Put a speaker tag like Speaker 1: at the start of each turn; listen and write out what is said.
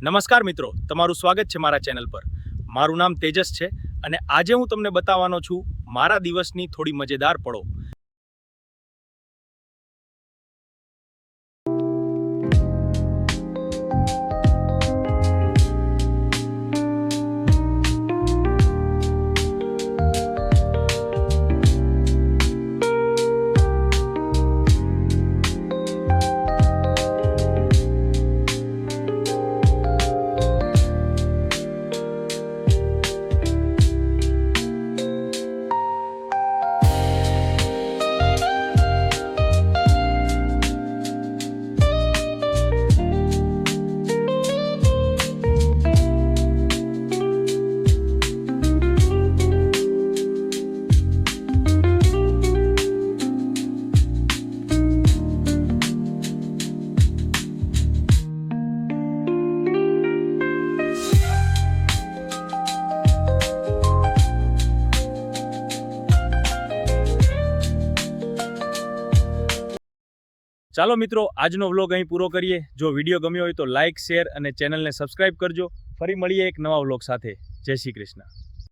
Speaker 1: નમસ્કાર મિત્રો, તમારું સ્વાગત છે મારા ચેનલ પર। મારું નામ તેજસ છે અને આજે હું તમને બતાવવાનો છું મારા દિવસની થોડી મજેદાર પળો। ચાલો મિત્રો, આજનો વ્લોગ અહીં પૂરો કરીએ। જો વિડીયો ગમ્યો હોય તો લાઇક, શેર અને ચેનલને સબસ્ક્રાઇબ કરજો। ફરી મળીએ એક નવા વ્લોગ સાથે। જય શ્રી કૃષ્ણ।